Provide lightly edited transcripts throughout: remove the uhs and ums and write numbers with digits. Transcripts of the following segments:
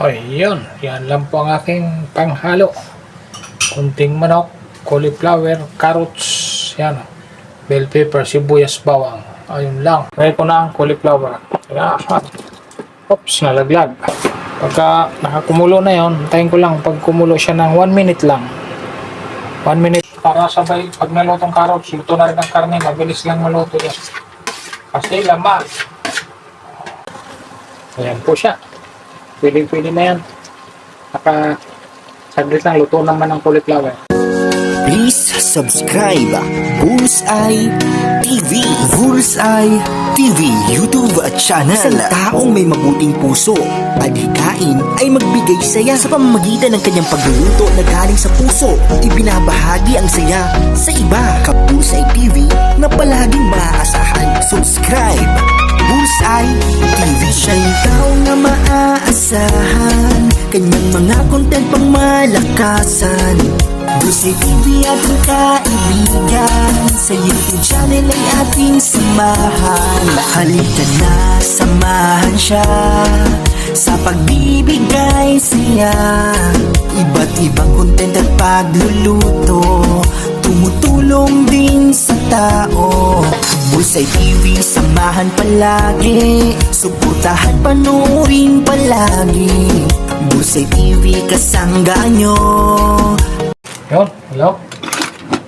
Ayun, yan lang po ang aking panghalo. Kunting manok, cauliflower, carrots, yan, bell pepper, sibuyas, bawang. Ayun lang. Ngayon ko na ang cauliflower. Yan. Oops, nalaglag. Pagka nakakumulo na yon, tayin ko lang. Pag kumulo siya ng 1 minute lang. 1 minute para sabay. Pag nalutong carrots, luto na rin ang karne. Mabilis lang maluto yan. Kasi laman. Ayan po siya. Pwede na yan. Saglit lang, luto naman ng cauliflower. Please subscribe Bullseye TV. Bullseye TV YouTube channel. Isang taong may mabuting puso, adhikain ay magbigay saya sa pamamagitan ng kanyang pagluluto na galing sa puso. Ibinabahagi ang saya sa iba. Bullseye TV na palaging maaasahan. Subscribe Bullseye TV. Siya'y tao na maaasahan, kanyang mga content pang malakasan. Bullseye TV ating kaibigan, sa YouTube channel ay ating samahan. Halika na, samahan siya sa pagbibigay saya. Iba't ibang content at pagluluto, tumutulong din sa tao. Bullseye TV, samahan palagi, suportahan, panuorin palagi. Bullseye TV, kasangga nyo. Yun, hello.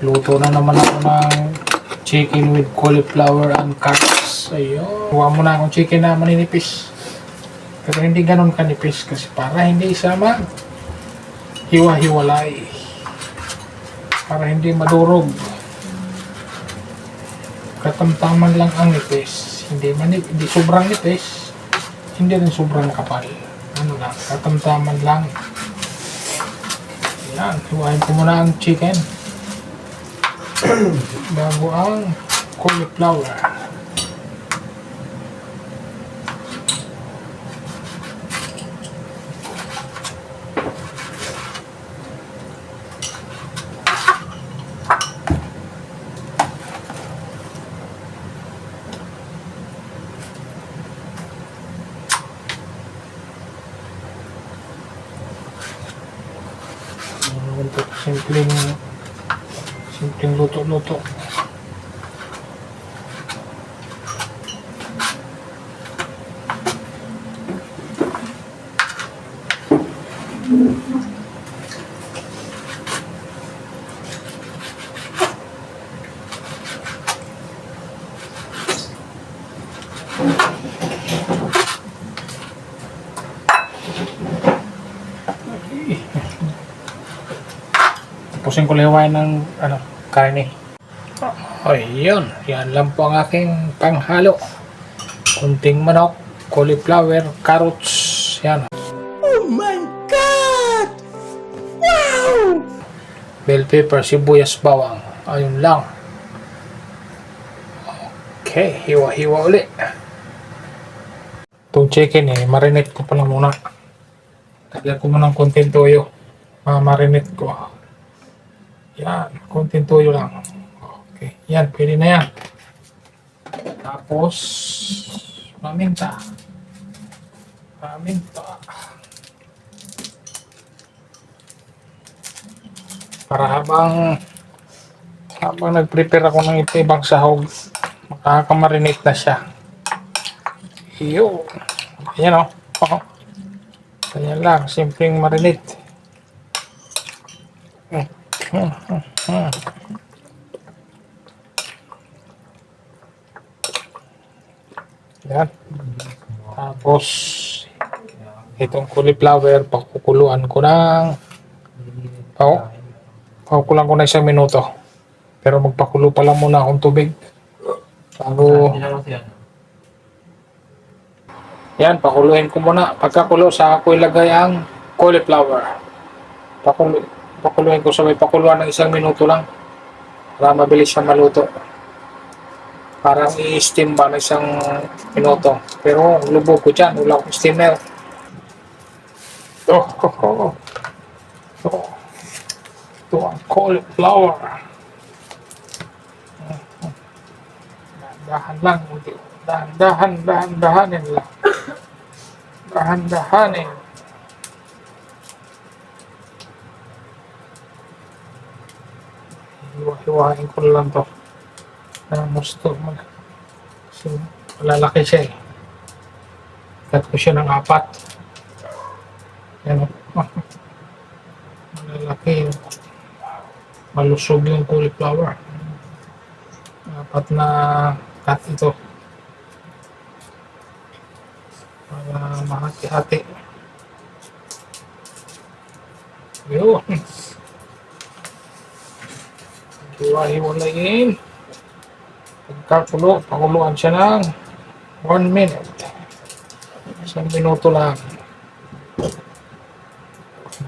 Luto na naman ako ng chicken with cauliflower and carrots. Ayun. Huwag mo na akong chicken na maninipis. Pero hindi ganun kanipis kasi para hindi sama hiwa-hiwalay. Para hindi madurog. Katamtaman lang ang nipis. Hindi sobrang nipis. Hindi rin sobrang kapal. Ano lang, katamtaman lang. Yan, hiwain ko muna ang chicken bago ang cauliflower. Simpleng luto-luto. Tapusin ko liwain ng karne. Ayun, yan lang po ang aking panghalo. Kunting manok, cauliflower, carrots, yan. Oh my God! Wow! Bell pepper, sibuyas, bawang. Ayun lang. Okay, hiwa-hiwa uli. Itong chicken marinate ko pala muna. Lagyan ko muna ng konting toyo. Marinate ko. Yan, konting toyo lang. Okay, yan, pwede na yan. Tapos, paminta. Para habang nag-prepare ako ng ibang sahog, makakamarinate na siya. Iyo. Ayan o. Ganyan lang, simpleng marinate. Yan. Tapos itong cauliflower, pakukuluan ko ng pakukulan ko na 1 minuto. Pero magpakulo pa lang muna akong tubig bago. Yan, pakuluin ko muna. Pagkakulo, saka ko ilagay ang cauliflower. Pakuluin ko, sabay pakuluan ng 1 minuto lang para mabilis siya maluto. Parang i-steam ba ng 1 minuto. Pero lubog ko dyan, wala akong steamer. Ito ang cauliflower. Dahan lang, dahan-dahanin lang. Dahan-dahanin. Iwain ko lang to. Na gusto mo na. Kasi malalaki siya eh. Cut ko siya ng 4. Yan o. Malalaki. Malusog yung cauliflower. 4 na cut ito. Para mahati-hati. Yun. Hiwa-hiwalayin. Pagkakulo, pakuluan siya ng 1 minute. 1 minuto lang.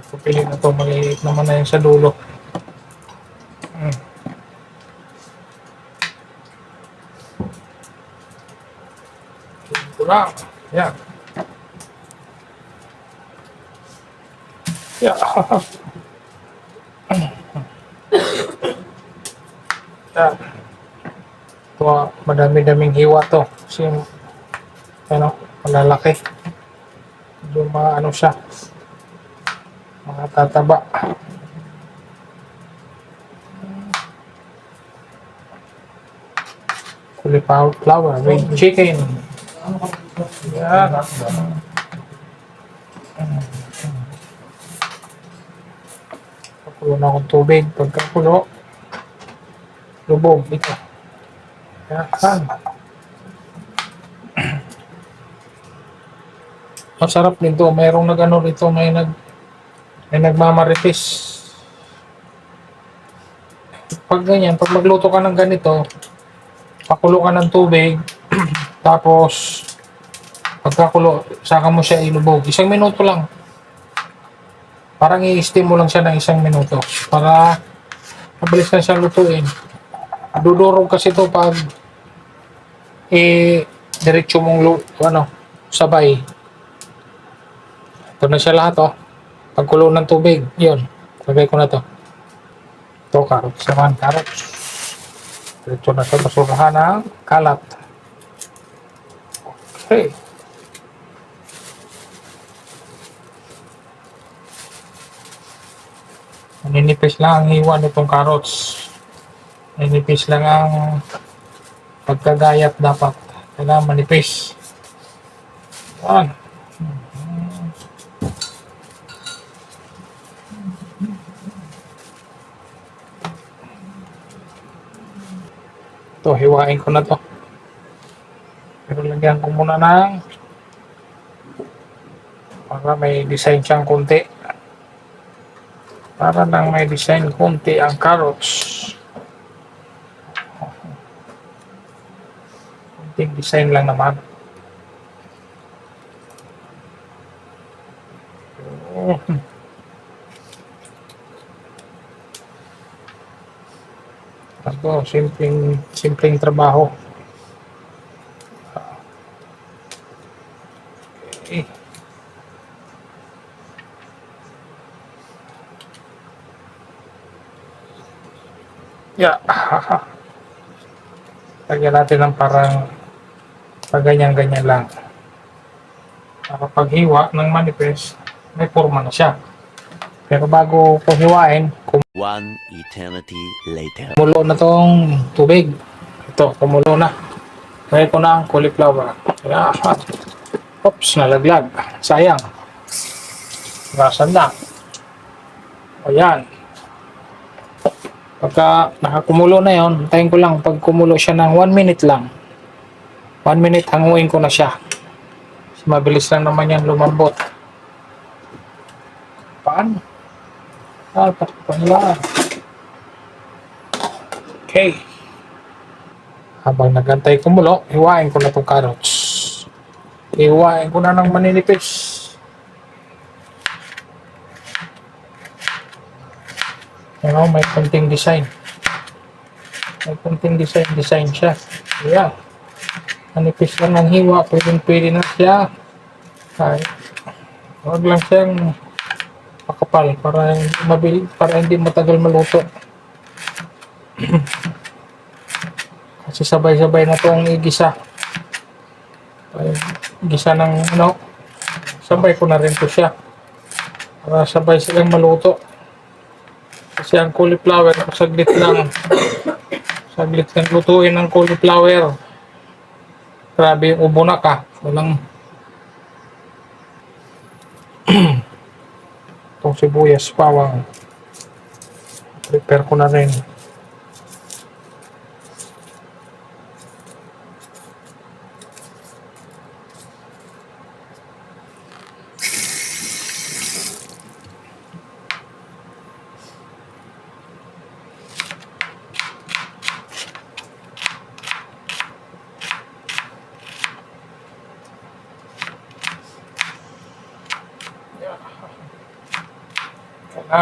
Pupili na to, maliliit naman na yung sa dulo. Ito lang. Yan. Yeah. Yan. Ito, madami-daming hiwa to. Kasi, ano, malalaki. Medyo ano siya. Mga tataba. Cauliflower with chicken. Yan. Pakulo na akong tubig. Pagkakulo, lubog ito. Yan. Masarap nito. Mayroong nag-ano rito. May nagmamarites. Pag ganyan, pag magluto ka ng ganito, pakulo ka ng tubig, tapos pagkakulo, saka mo siya ilubog. 1 minuto lang. Parang i-steam mo lang siya ng 1 minuto para mabilis na siya lutuin. Dudurog kasi ito pag diretso mong sabay. Ito na siya lahat Pagkulo ng tubig, yun. Lagay ko na to. Ito, carrots naman, carrots. Diretso na ito, basurahan ng kalat. Okay. Maninipis lang ang hiwa nitong carrots. Maninipis lang ang pagkagayat dapat. Kailangan manipis. Yan. Ito, hiwain ko na to. Pero lagyan ko muna ng para may design siyang konti. Para lang may design konti ang carrots. Konting design lang naman. Ito, simpleng trabaho. Okay. Yeah. Lagyan natin ng parang ganyan-ganyan lang. Para paghiwa ng manipis, may forma na siya. Pero bago ko hiwain, One eternity later. kumulo na tong tubig. Ito, kumulo na. Lagay ko na ang cauliflower. Kaya, oops, nalaglag. Sayang. Rasan na. O yan. Pagka nakakumulo na yon, tayin ko lang. Pag kumulo siya ng 1 minute lang. 1 minute, hanguin ko na siya. Mabilis lang naman yan lumambot. Paano? Takpan lang. Okay. Habang nagantay kumulo, hiwain ko na itong carrots. Hiwain ko na ng maninipis. May konting design. May konting design siya. Ayan. Manipis lang ng hiwa, pwede na siya. Ay, huwag lang siyang makapal para hindi matagal maluto. Kasi sabay-sabay na itong igisa. Ay, gisa ng sabay ko na rin po siya para sabay silang maluto. Kasi ang cauliflower, saglit lang lutuin ng cauliflower. Grabe yung ubo na ka. Walang itong sibuyas, bawang. Prepare ko na rin.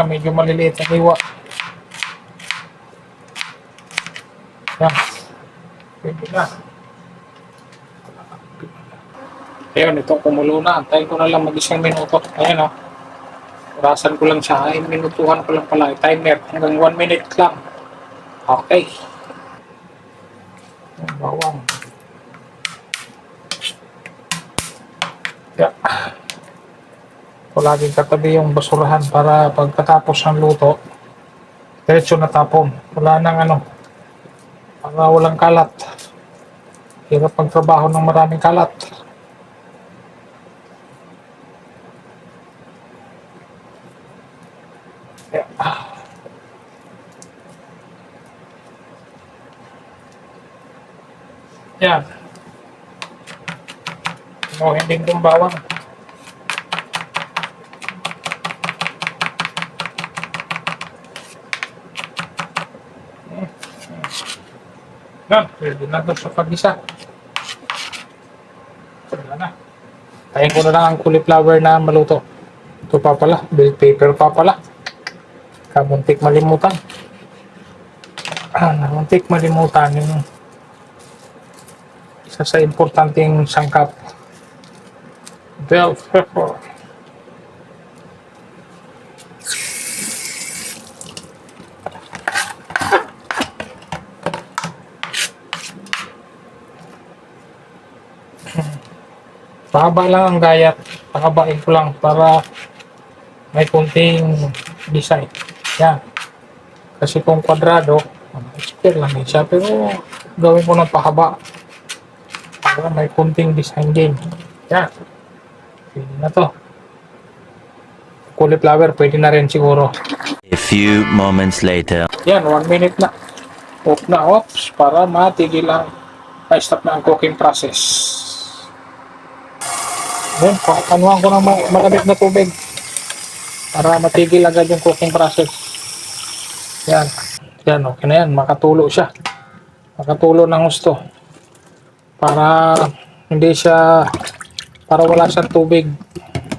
Medyo maliliit ang hiwa. Yan. Pwede na. Ayun, ito kumulo na. Antayin ko na lang mag-isang minuto. Ayan o. Orasan ko lang siya. Ay, minutuhan ko lang pala. Timer. Hanggang 1 minute lang. Okay. Bawang. Yeah. So, laging katabi yung basurahan para pagkatapos ng luto, diretso na tapon. Wala nang para walang kalat. Hirap pagtrabaho ng maraming kalat. Yeah. Yan. Hindi kong bawang. Yan, pwede na ito sa pag-isa. Wala na. Tayin ko na lang ang cauliflower na maluto. Ito pa pala, bell pepper pa pala. Kamuntik malimutan. Muntik malimutan yung isa sa importanteng sangkap. Bell pepper. Pahaba lang ang gayat. Pahabain ko lang para may kunting design. Yan. Kasi kung kwadrado, square lang siya. Pero gawin ko ng pahaba para may kunting design din. Yan. Pwede na to. Cauliflower, pwede na rin siguro. A few moments later. Yan, 1 minute na. Off na, ops, para matigil ang stop na ang cooking process. Then, panuhan ko ng malamig na tubig para matigil agad yung cooking process. Yan. Yan, okay na yan. Makatulo siya. Makatulo ng gusto. Para hindi siya, para wala siyang tubig.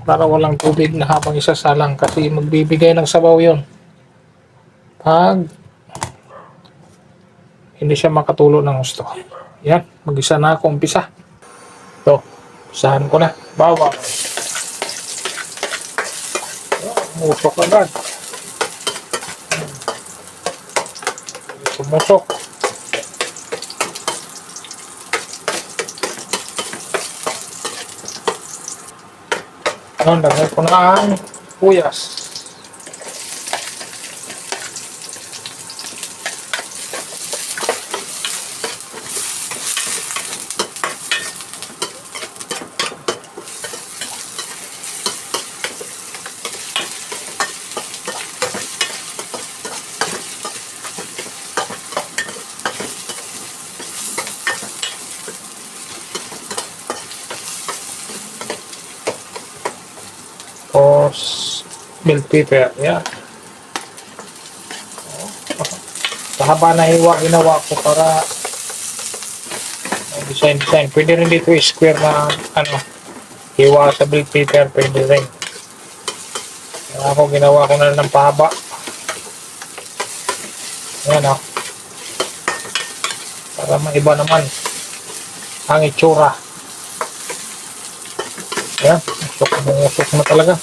Para walang tubig na habang isasalang kasi magbibigay ng sabaw yun. Pag hindi siya makatulo ng gusto. Yan. Mag-isa na ako. Umpisa. Ito. Usahan ko na. Bawang. Musok agad. Sumusok. Lagay ko na ang sibuyas. Tapos bell pepper, yan. Haba na hiwa, ginawa ko para design. Pwede rin dito square na hiwa sa bell pepper, pwede rin. Kaya ako ginawa ko na ng pahaba. Yan para maiba naman ang itsura. Yan, usok na talaga.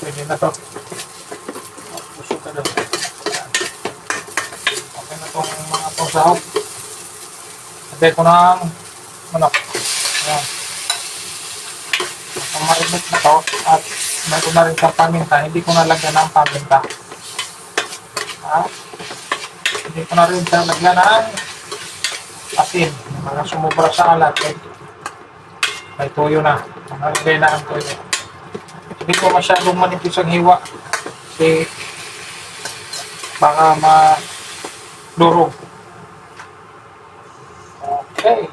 Pwede na to. Usok ka daw. Okay na itong mga itong sahog. Lagay ko ng manok. Ayan. Marinate na to at meron na rin sa paminta. Hindi ko nalagyan ng paminta. Hindi ko na rin siya lagyan ng asin. Para sumubra sa alat. May tuyo na. Nalagay na ang tuyo. Hindi ko masyadong manipis ang hiwa. Kasi baka madurog. Okay.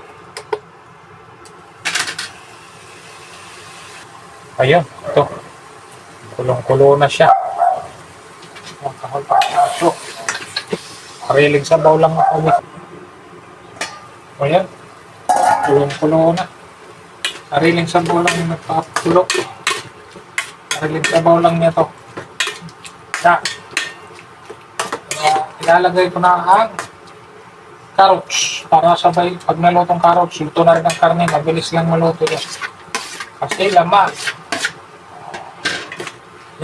Ayun, ito. Kulong-kulo na siya. Ang kahol pa ang aso. Karilig sa baw lang ako. Ayan. Kulong-kulo na. Karilig sa baw lang yung nagpapulo. Karilig sa baw lang niya to. Kaya, ilalagay ko na ang carrots para sabay pag nalutong carrots, luto na rin ang karne, mabilis lang maluto yan. Kasi laman.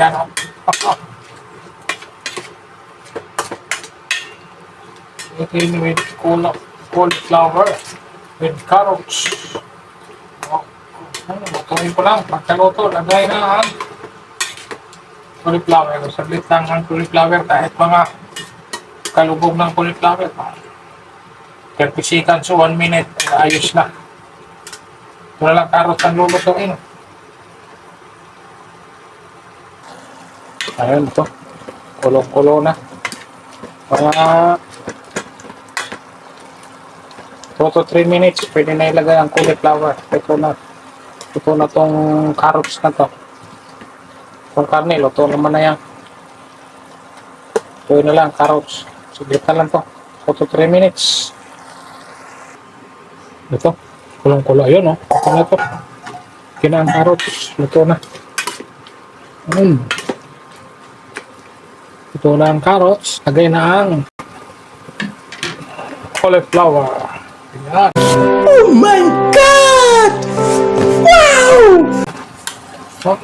Yan o. Eating with cauliflower with carrots. Matuloy ko lang. Pagkaluto, lagay na ang cauliflower. Sablit lang ang cauliflower kahit mga kalubog ng cauliflower. 30 seconds o 1 minute. Ayos na. Wala lang carrots ang lulutuin. Ayun ito. Kulong-kulo na. Mga 2 to 3 minutes. Pwede na ilagay ang cauliflower. Ito na tong carrots na to. Itong karne, luto naman na yan. Ito na lang, carrots. Saglit na lang to. 2 to 3 minutes. Ito. Kulong-kulo. Ayun, oh. Ito na to. Kinang carrots. Luto na. Ito na ang carrots. Lagay na ang cauliflower. Ayan. Oh my God! Wow! Oh.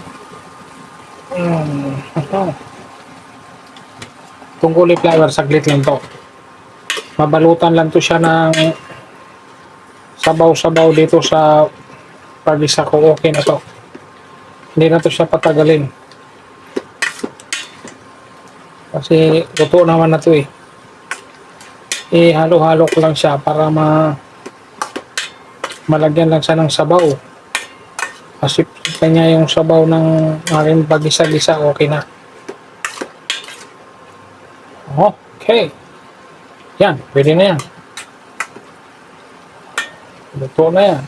Itong cauliflower, saglit lang to. Mabalutan lang to siya ng sabaw-sabaw dito sa pagisa ko. Okay na to. Hindi na to siya patagalin. Kasi luto naman na to eh. Halo-halo ko lang siya para malagyan lang siya ng sabaw. Kasi kanya yung sabaw ng aking pagisa-gisa, okay na. Okay. Yan, pwede na yan. Luto na yan.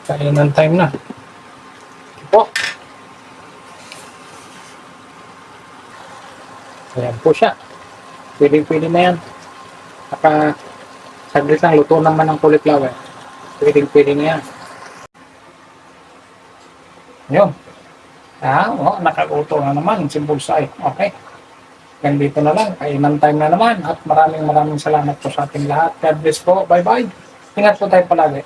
Kainan time na. Ayan po siya. Pwede na yan. Saglit lang, luto naman ng cauliflower. Pwede na yan. Yun. Nakaluto na naman si Bulsay. Okay. Ganito na lang. Kainan time na naman. At maraming salamat po sa ating lahat. God bless po. Bye-bye. Ingat po tayo palagi.